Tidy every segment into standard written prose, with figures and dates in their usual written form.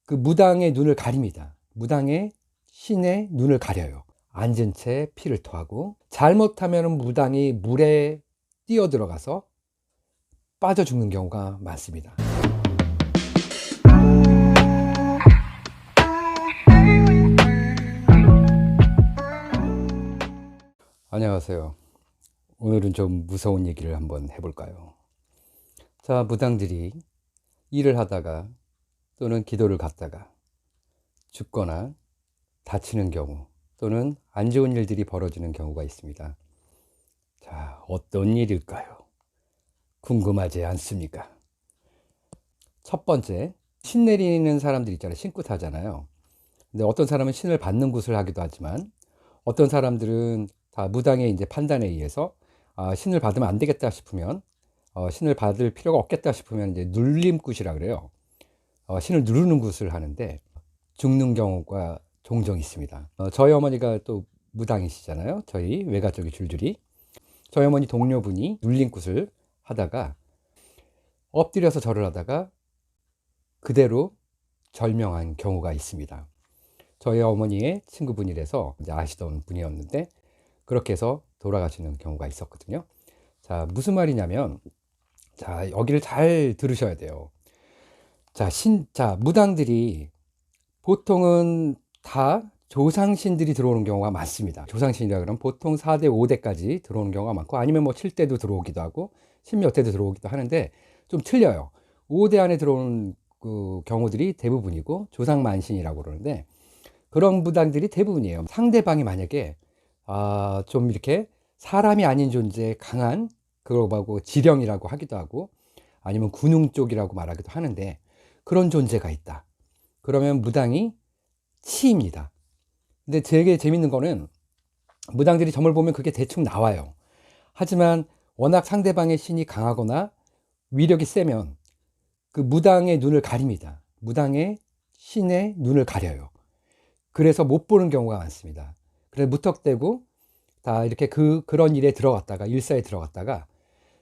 그 무당의 눈을 가립니다. 무당의 신의 눈을 가려요. 앉은 채 피를 토하고, 잘못하면 무당이 물에 뛰어들어가서 빠져 죽는 경우가 많습니다. 안녕하세요. 오늘은 좀 무서운 얘기를 한번 해볼까요? 자, 무당들이 일을 하다가 또는 기도를 갔다가 죽거나 다치는 경우, 또는 안 좋은 일들이 벌어지는 경우가 있습니다. 자, 어떤 일일까요? 궁금하지 않습니까? 첫 번째, 신 내리는 사람들 있잖아요. 신굿 하잖아요. 근데 어떤 사람은 신을 받는 굿을 하기도 하지만, 어떤 사람들은 다 무당의 이제 판단에 의해서 신을 받으면 안 되겠다 싶으면, 신을 받을 필요가 없겠다 싶으면 이제 눌림굿이라 그래요. 신을 누르는 굿을 하는데 죽는 경우가 종종 있습니다. 저희 어머니가 또 무당이시잖아요. 저희 외가 쪽이 줄줄이. 저희 어머니 동료분이 눌림굿을 하다가 엎드려서 절을 하다가 그대로 절명한 경우가 있습니다. 저희 어머니의 친구분이라서 이제 아시던 분이었는데 그렇게 해서 돌아가시는 경우가 있었거든요. 자, 무슨 말이냐면, 자, 여기를 잘 들으셔야 돼요. 자, 무당들이 보통은 다 조상신들이 들어오는 경우가 많습니다. 조상신이라 그러면 보통 4대, 5대까지 들어오는 경우가 많고, 아니면 뭐 7대도 들어오기도 하고, 10몇 대도 들어오기도 하는데, 좀 틀려요. 5대 안에 들어오는 그 경우들이 대부분이고, 조상만신이라고 그러는데, 그런 무당들이 대부분이에요. 상대방이 만약에, 좀 이렇게 사람이 아닌 존재 강한, 그거하고 지령이라고 하기도 하고, 아니면 군웅 쪽이라고 말하기도 하는데, 그런 존재가 있다. 그러면 무당이 치입니다. 근데 되게 재밌는 거는 무당들이 점을 보면 그게 대충 나와요. 하지만 워낙 상대방의 신이 강하거나 위력이 세면 그 무당의 눈을 가립니다. 무당의 신의 눈을 가려요. 그래서 못 보는 경우가 많습니다. 그래서 무턱대고 다 이렇게 그런 일에 들어갔다가, 일사에 들어갔다가,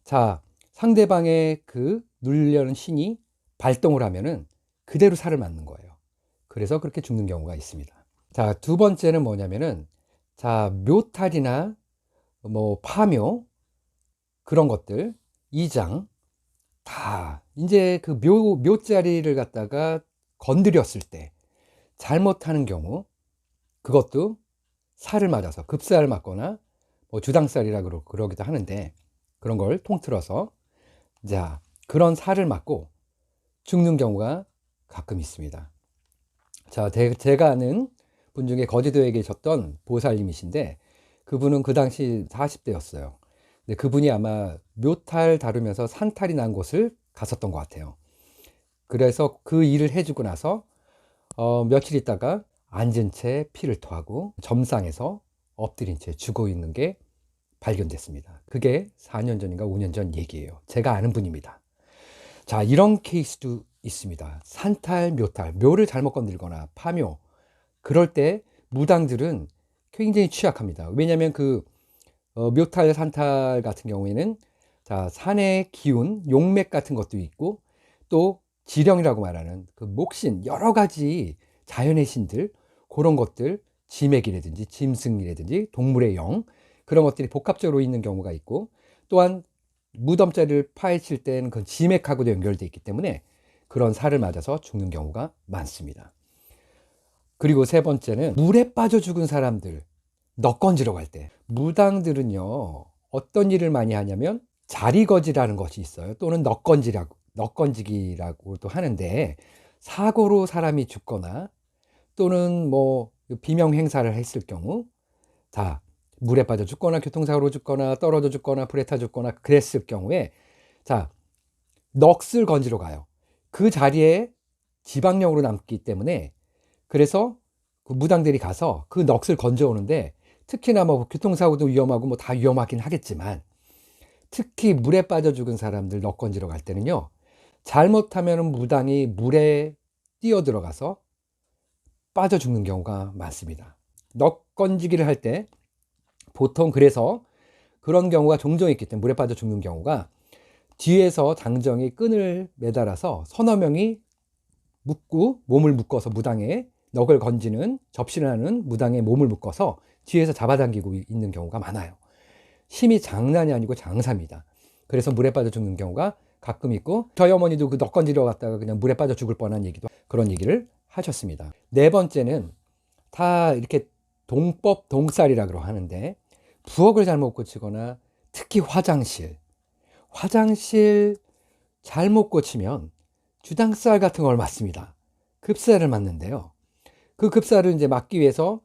자, 상대방의 그 누르려는 신이 발동을 하면은 그대로 살을 맞는 거예요. 그래서 그렇게 죽는 경우가 있습니다. 자, 두 번째는 뭐냐면은, 자, 묘탈이나 뭐 파묘, 그런 것들, 이장, 다 이제 그 묘자리를 갖다가 건드렸을 때 잘못하는 경우, 그것도 살을 맞아서 급살을 맞거나 뭐 주당살이라 그러기도 하는데, 그런 걸 통틀어서, 자, 그런 살을 맞고 죽는 경우가 가끔 있습니다. 자, 제가 아는 분 중에 거제도에 계셨던 보살님이신데, 그분은 그 당시 40대였어요. 근데 그분이 아마 묘탈 다루면서 산탈이 난 곳을 갔었던 것 같아요. 그래서 그 일을 해주고 나서 며칠 있다가 앉은 채 피를 토하고 점상에서 엎드린 채 죽어 있는 게 발견됐습니다. 그게 4년 전인가 5년 전 얘기예요. 제가 아는 분입니다. 자, 이런 케이스도 있습니다. 산탈, 묘탈, 묘를 잘못 건들거나 파묘, 그럴 때 무당들은 굉장히 취약합니다. 왜냐하면 그 묘탈, 산탈 같은 경우에는, 자, 산의 기운, 용맥 같은 것도 있고, 또 지령이라고 말하는 그 목신, 여러 가지 자연의 신들, 그런 것들, 지맥이라든지 짐승이라든지 동물의 영, 그런 것들이 복합적으로 있는 경우가 있고, 또한 무덤자리를 파헤칠 때는 그 지맥하고도 연결되어 있기 때문에 그런 살을 맞아서 죽는 경우가 많습니다. 그리고 세 번째는 물에 빠져 죽은 사람들, 넋건지러 갈 때, 무당들은요 어떤 일을 많이 하냐면 자리거지라는 것이 있어요. 또는 넋건지기라고도 하는데, 사고로 사람이 죽거나 또는 뭐 비명 행사를 했을 경우, 자, 물에 빠져 죽거나 교통사고로 죽거나 떨어져 죽거나 불에 타 죽거나 그랬을 경우에, 자, 넋을 건지러 가요. 그 자리에 지방령으로 남기 때문에, 그래서 그 무당들이 가서 그 넋을 건져 오는데, 특히나 뭐 교통사고도 위험하고 뭐 다 위험하긴 하겠지만, 특히 물에 빠져 죽은 사람들 넋 건지러 갈 때는요, 잘못하면 무당이 물에 뛰어 들어가서 빠져 죽는 경우가 많습니다. 넋 건지기를 할 때 보통, 그래서 그런 경우가 종종 있기 때문에, 물에 빠져 죽는 경우가 뒤에서 장정이 끈을 매달아서 서너 명이 묶고 몸을 묶어서 무당에 넋을 건지는 접신을 하는 무당의 몸을 묶어서 뒤에서 잡아당기고 있는 경우가 많아요. 힘이 장난이 아니고 장사입니다. 그래서 물에 빠져 죽는 경우가 가끔 있고, 저희 어머니도 그 넋 건지러 갔다가 그냥 물에 빠져 죽을 뻔한 얘기도, 그런 얘기를 하셨습니다. 네 번째는 다 이렇게 동법 동살이라고 하는데, 부엌을 잘못 고치거나 특히 화장실 잘못 고치면 주당살 같은 걸 맞습니다. 급살을 맞는데요. 그 급살을 이제 막기 위해서,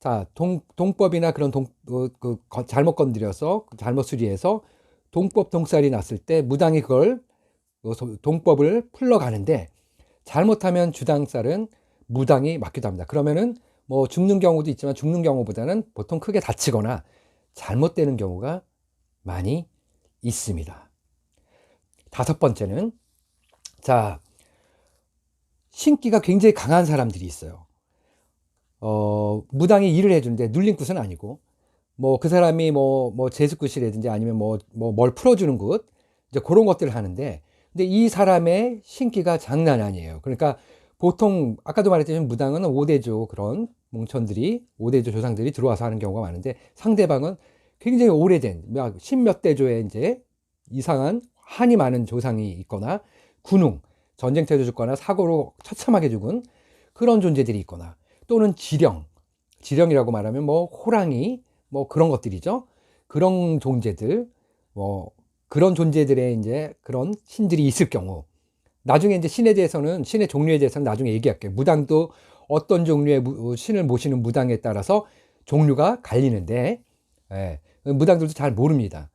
자, 동법이나 그런 잘못 건드려서, 잘못 수리해서 동법 동살이 났을 때 무당이 그걸, 동법을 풀러가는데, 잘못하면 주당살은 무당이 맞기도 합니다. 그러면은 뭐 죽는 경우도 있지만, 죽는 경우보다는 보통 크게 다치거나 잘못되는 경우가 많이 있습니다. 다섯 번째는, 자, 신기가 굉장히 강한 사람들이 있어요. 무당이 일을 해주는데 눌린 굿은 아니고, 뭐 그 사람이 뭐 제습굿이라든지 아니면 뭘 풀어주는 굿, 이제 그런 것들을 하는데, 근데 이 사람의 신기가 장난 아니에요. 그러니까 보통 아까도 말했지만 무당은 5대조 그런 몽천들이, 5대조 조상들이 들어와서 하는 경우가 많은데, 상대방은 굉장히 오래된 십몇 대조의 이제 이상한 한이 많은 조상이 있거나, 군웅, 전쟁터에서 죽거나 사고로 처참하게 죽은 그런 존재들이 있거나, 또는 지령이라고 말하면 뭐 호랑이, 뭐 그런 것들이죠. 그런 존재들, 뭐 그런 존재들의 이제 그런 신들이 있을 경우, 나중에 이제 신에 대해서는, 신의 종류에 대해서는 나중에 얘기할게요. 무당도 어떤 종류의 신을 모시는 무당에 따라서 종류가 갈리는데, 예, 무당들도 잘 모릅니다.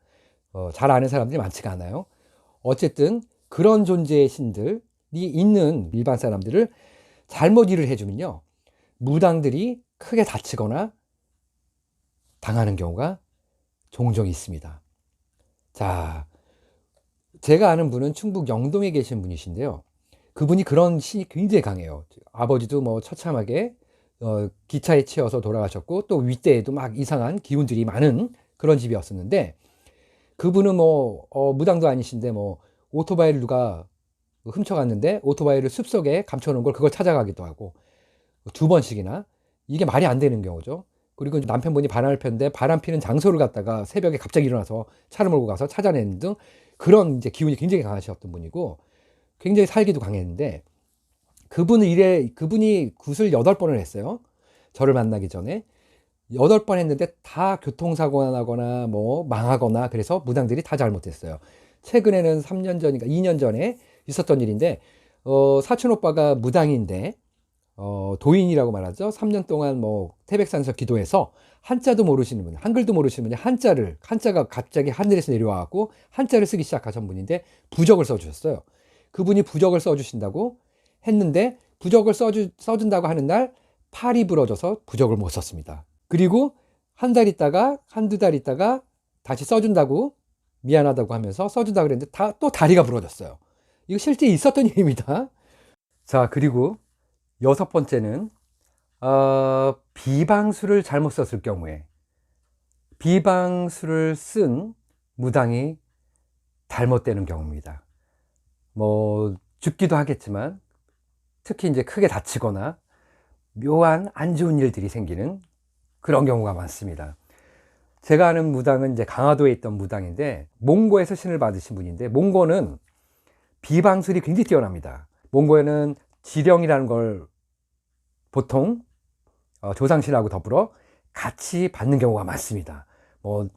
잘 아는 사람들이 많지가 않아요. 어쨌든 그런 존재의 신들이 있는 일반 사람들을 잘못 일을 해주면요, 무당들이 크게 다치거나 당하는 경우가 종종 있습니다. 자, 제가 아는 분은 충북 영동에 계신 분이신데요. 그분이 그런 신이 굉장히 강해요. 아버지도 뭐 처참하게 기차에 치여서 돌아가셨고, 또 윗대에도 막 이상한 기운들이 많은 그런 집이었었는데, 그분은 무당도 아니신데 오토바이를 누가 훔쳐갔는데, 오토바이를 숲속에 감춰놓은 걸 그걸 찾아가기도 하고, 두 번씩이나. 이게 말이 안 되는 경우죠. 그리고 남편분이 바람을 폈는데, 바람 피는 장소를 갖다가 새벽에 갑자기 일어나서 차를 몰고 가서 찾아내는 등, 그런 이제 기운이 굉장히 강하셨던 분이고, 굉장히 살기도 강했는데, 그분이 굿을 8번을 했어요. 저를 만나기 전에 8번 했는데 다 교통사고가 나거나 망하거나, 그래서 무당들이 다 잘못했어요. 최근에는 3년 전인가 2년 전에 있었던 일인데, 사촌 오빠가 무당인데, 도인이라고 말하죠. 3년 동안 태백산에서 기도해서 한자도 모르시는 분, 한글도 모르시는 분이 한자가 갑자기 하늘에서 내려와갖고 한자를 쓰기 시작하신 분인데, 부적을 써주셨어요. 그분이 부적을 써주신다고 했는데, 부적을 써준다고 하는 날 팔이 부러져서 부적을 못 썼습니다. 그리고 한두 달 있다가 다시 써준다고, 미안하다고 하면서 써준다고 그랬는데 또 다리가 부러졌어요. 이거 실제 있었던 일입니다. 자, 그리고 6번째는 비방수를 잘못 썼을 경우에, 비방수를 쓴 무당이 잘못되는 경우입니다. 죽기도 하겠지만, 특히 이제 크게 다치거나 묘한 안 좋은 일들이 생기는 그런 경우가 많습니다. 제가 아는 무당은 이제 강화도에 있던 무당인데, 몽고에서 신을 받으신 분인데, 몽고는 비방술이 굉장히 뛰어납니다. 몽고에는 지령이라는 걸 보통 조상신하고 더불어 같이 받는 경우가 많습니다.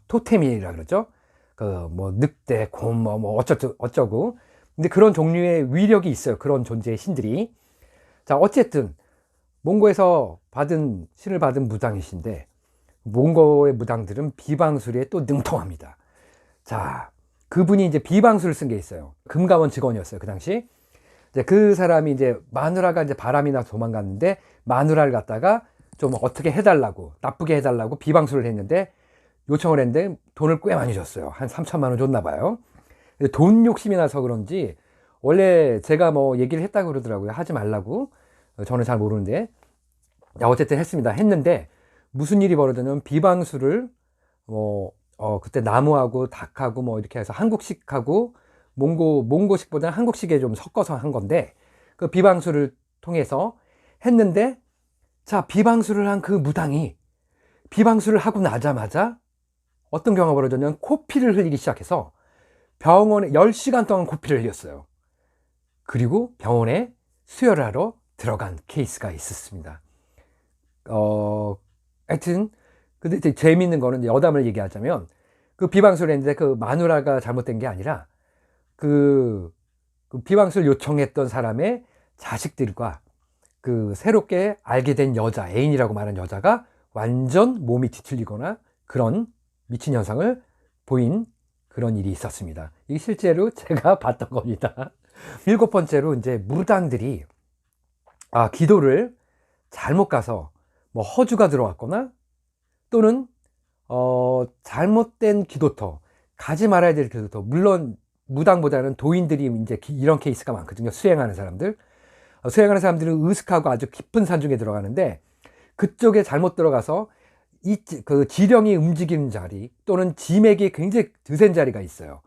토템이라 그러죠. 늑대, 곰, 어쩌고. 근데 그런 종류의 위력이 있어요. 그런 존재의 신들이. 자, 어쨌든 몽고에서 신을 받은 무당이신데, 몽고의 무당들은 비방술에 또 능통합니다. 자, 그분이 이제 비방술을 쓴 게 있어요. 금감원 직원이었어요, 그 당시. 이제 그 사람이 이제 마누라가 이제 바람이 나서 도망갔는데, 마누라를 갖다가 좀 어떻게 해달라고, 나쁘게 해달라고 비방술을 했는데, 요청을 했는데 돈을 꽤 많이 줬어요. 한 3천만 원 줬나 봐요. 돈 욕심이 나서 그런지, 원래 제가 얘기를 했다고 그러더라고요. 하지 말라고. 저는 잘 모르는데, 어쨌든 했는데, 무슨 일이 벌어졌냐면, 비방술을 그때 나무하고 닭하고 이렇게 해서 한국식하고 몽고식보다는 한국식에 좀 섞어서 한 건데, 그 비방술을 통해서 했는데, 자, 비방수를 한 그 무당이 비방수를 하고 나자마자 어떤 경우가 벌어졌냐면 코피를 흘리기 시작해서 병원에 10시간 동안 코피를 흘렸어요. 그리고 병원에 수혈을 하러 들어간 케이스가 있었습니다. 하여튼 근데 되게 재미있는 거는, 여담을 얘기하자면, 그 비방수를 했는데 그 마누라가 잘못된 게 아니라 그 비방수를 요청했던 사람의 자식들과 그 새롭게 알게 된 여자, 애인이라고 말한 여자가 완전 몸이 뒤틀리거나 그런 미친 현상을 보인 그런 일이 있었습니다. 이게 실제로 제가 봤던 겁니다. 7번째로, 이제 무당들이 기도를 잘못 가서 뭐 허주가 들어왔거나, 또는 잘못된 기도터, 가지 말아야 될 기도터, 물론 무당보다는 도인들이 이제 이런 케이스가 많거든요. 수행하는 사람들. 수행하는 사람들은 으슥하고 아주 깊은 산중에 들어가는데, 그쪽에 잘못 들어가서 그 지령이 움직이는 자리, 또는 지맥이 굉장히 드센 자리가 있어요.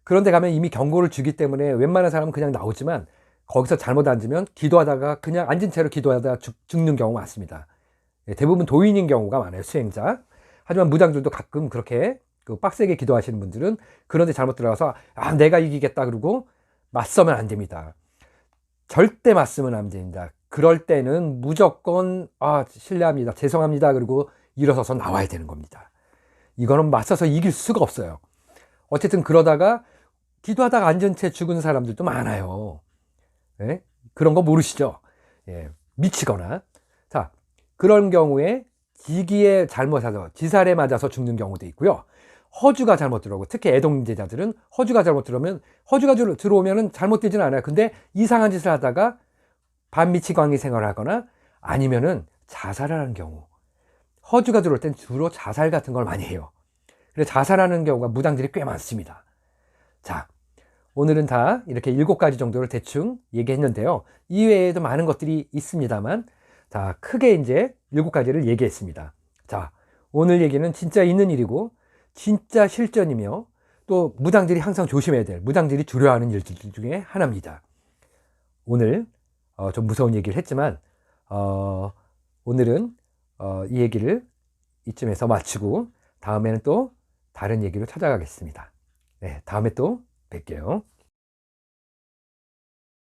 그런데 가면 이미 경고를 주기 때문에 웬만한 사람은 그냥 나오지만, 거기서 잘못 앉으면 기도하다가 그냥 앉은 채로 기도하다가 죽는 경우가 많습니다. 대부분 도인인 경우가 많아요, 수행자. 하지만 무당들도 가끔 그렇게 빡세게 기도하시는 분들은 그런데 잘못 들어가서 내가 이기겠다 그러고 맞서면 안 됩니다. 절대 맞서면 안 됩니다. 그럴 때는 무조건 실례합니다, 죄송합니다 그리고 일어서서 나와야 되는 겁니다. 이거는 맞서서 이길 수가 없어요. 어쨌든 그러다가 기도하다가 앉은 채 죽은 사람들도 많아요. 네? 그런 거 모르시죠? 예, 미치거나. 자, 그런 경우에 지기에 잘못해서 지살에 맞아서 죽는 경우도 있고요. 허주가 잘못 들어오고, 특히 애동제자들은 허주가 잘못 들어오면, 허주가 들어오면은 잘못되지는 않아요. 근데 이상한 짓을 하다가 반미치광이 생활을 하거나, 아니면은 자살을 하는 경우. 허주가 들어올 땐 주로 자살 같은 걸 많이 해요. 그래서 자살하는 경우가 무당들이 꽤 많습니다. 자, 오늘은 다 이렇게 7가지 정도를 대충 얘기했는데요. 이외에도 많은 것들이 있습니다만, 자, 크게 이제 7가지를 얘기했습니다. 자, 오늘 얘기는 진짜 있는 일이고 진짜 실전이며, 또 무당들이 항상 조심해야 될, 무당들이 두려워하는 일들 중에 하나입니다. 오늘 좀 무서운 얘기를 했지만, 오늘은 이 얘기를 이쯤에서 마치고 다음에는 또 다른 얘기로 찾아가겠습니다. 네, 다음에 또 뵐게요.